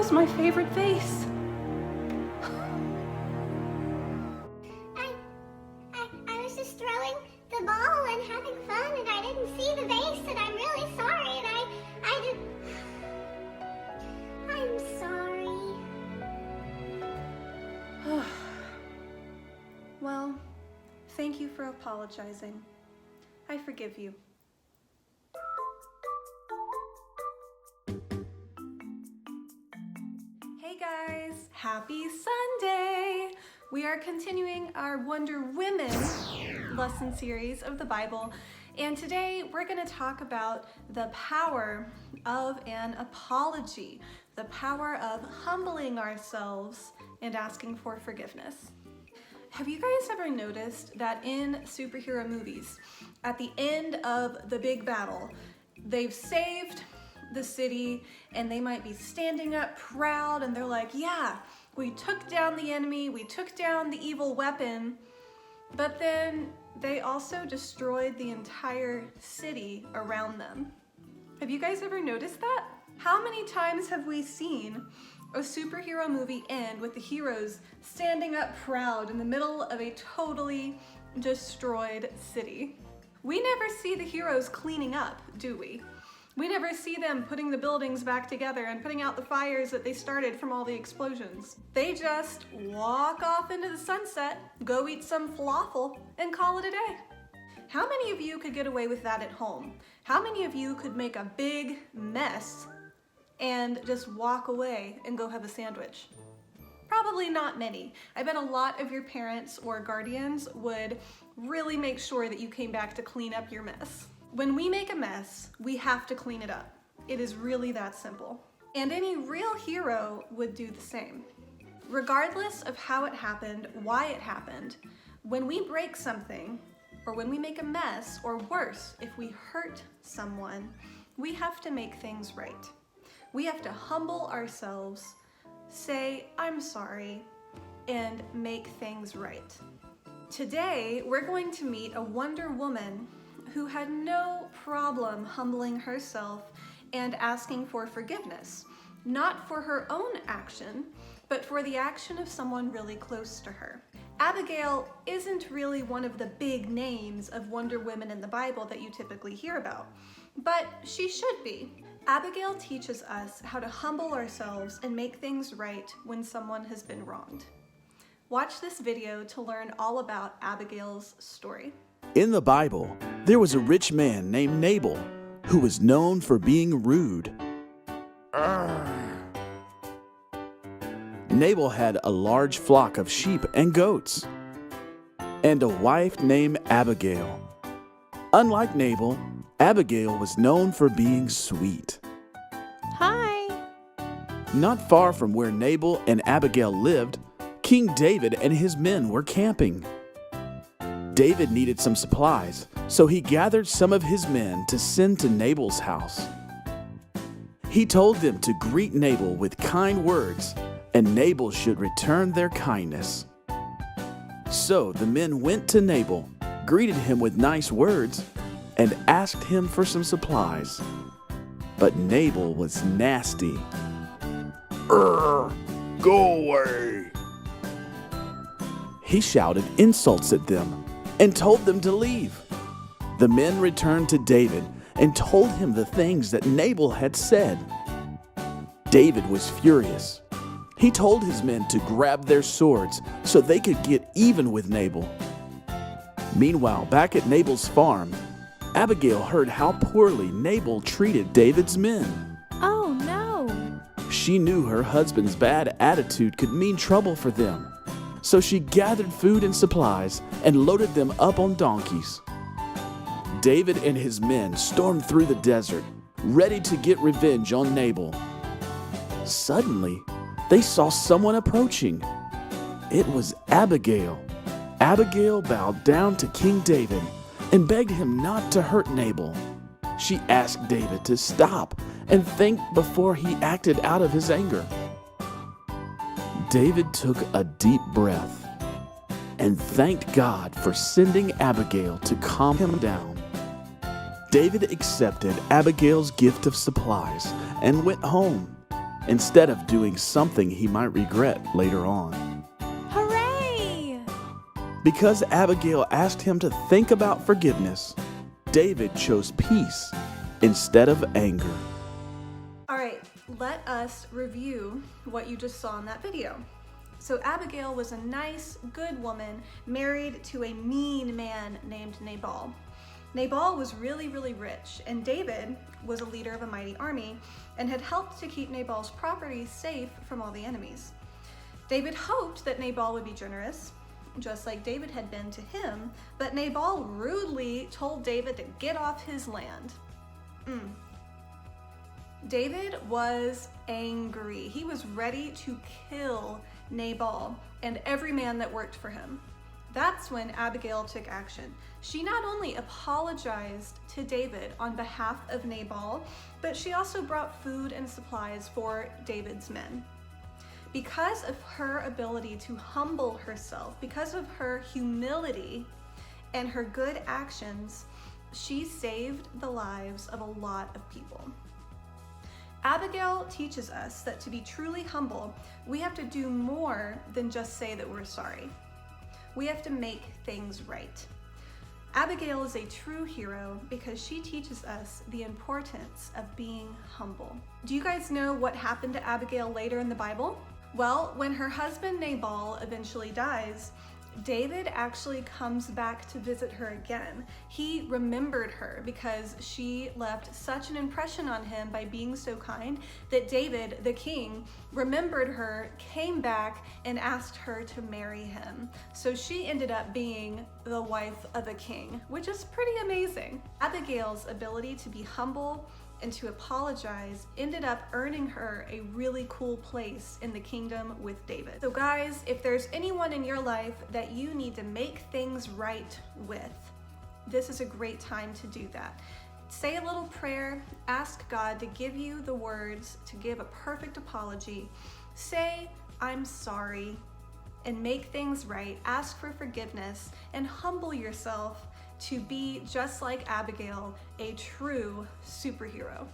was my favorite vase. I was just throwing the ball and having fun, and I didn't see the vase, and I'm really sorry, and I'm sorry. Well, thank you for apologizing. I forgive you. Hey guys, happy Sunday! We are continuing our Wonder Women lesson series of the Bible, and today we're going to talk about the power of an apology, the power of humbling ourselves and asking for forgiveness. Have you guys ever noticed that in superhero movies, at the end of the big battle, they've saved the city and they might be standing up proud and they're like, yeah, we took down the enemy, we took down the evil weapon, but then they also destroyed the entire city around them. Have you guys ever noticed that? How many times have we seen a superhero movie end with the heroes standing up proud in the middle of a totally destroyed city? We never see the heroes cleaning up, do we? We never see them putting the buildings back together and putting out the fires that they started from all the explosions. They just walk off into the sunset, go eat some falafel, and call it a day. How many of you could get away with that at home? How many of you could make a big mess and just walk away and go have a sandwich? Probably not many. I bet a lot of your parents or guardians would really make sure that you came back to clean up your mess. When we make a mess, we have to clean it up. It is really that simple. And any real hero would do the same. Regardless of how it happened, why it happened, when we break something, or when we make a mess, or worse, if we hurt someone, we have to make things right. We have to humble ourselves, say, I'm sorry, and make things right. Today, we're going to meet a Wonder Woman who had no problem humbling herself and asking for forgiveness, not for her own action, but for the action of someone really close to her. Abigail isn't really one of the big names of Wonder Women in the Bible that you typically hear about, but she should be. Abigail teaches us how to humble ourselves and make things right when someone has been wronged. Watch this video to learn all about Abigail's story. In the Bible, there was a rich man named Nabal who was known for being rude. Nabal had a large flock of sheep and goats, and a wife named Abigail. Unlike Nabal, Abigail was known for being sweet. Hi. Not far from where Nabal and Abigail lived, King David and his men were camping. David needed some supplies, so he gathered some of his men to send to Nabal's house. He told them to greet Nabal with kind words, and Nabal should return their kindness. So the men went to Nabal, greeted him with nice words, and asked him for some supplies. But Nabal was nasty. Go away! He shouted insults at them and told them to leave. The men returned to David and told him the things that Nabal had said. David was furious. He told his men to grab their swords so they could get even with Nabal. Meanwhile, back at Nabal's farm, Abigail heard how poorly Nabal treated David's men. Oh no! She knew her husband's bad attitude could mean trouble for them. So she gathered food and supplies and loaded them up on donkeys. David and his men stormed through the desert, ready to get revenge on Nabal. Suddenly, they saw someone approaching. It was Abigail. Abigail bowed down to King David and begged him not to hurt Nabal. She asked David to stop and think before he acted out of his anger. David took a deep breath and thanked God for sending Abigail to calm him down. David accepted Abigail's gift of supplies and went home. instead of doing something he might regret later on. Hooray! Because Abigail asked him to think about forgiveness, David chose peace instead of anger. All right, let us review what you just saw in that video. So Abigail was a nice, good woman married to a mean man named Nabal. Nabal was really, really rich, and David was a leader of a mighty army and had helped to keep Nabal's property safe from all the enemies. David hoped that Nabal would be generous, just like David had been to him, but Nabal rudely told David to get off his land. David was angry. He was ready to kill Nabal and every man that worked for him. That's when Abigail took action. She not only apologized to David on behalf of Nabal, but she also brought food and supplies for David's men. Because of her ability to humble herself, because of her humility and her good actions, she saved the lives of a lot of people. Abigail teaches us that to be truly humble, we have to do more than just say that we're sorry. We have to make things right. Abigail is a true hero because she teaches us the importance of being humble. Do you guys know what happened to Abigail later in the Bible? Well, when her husband Nabal eventually dies, David actually comes back to visit her again. He remembered her because she left such an impression on him by being so kind that David, the king, remembered her, came back, and asked her to marry him. So she ended up being the wife of a king, which is pretty amazing. Abigail's ability to be humble and to apologize ended up earning her a really cool place in the kingdom with David. So guys, if there's anyone in your life that you need to make things right with, this is a great time to do that. Say a little prayer, ask God to give you the words to give a perfect apology. Say, "I'm sorry," and make things right. Ask for forgiveness and humble yourself to be just like Abigail, a true superhero.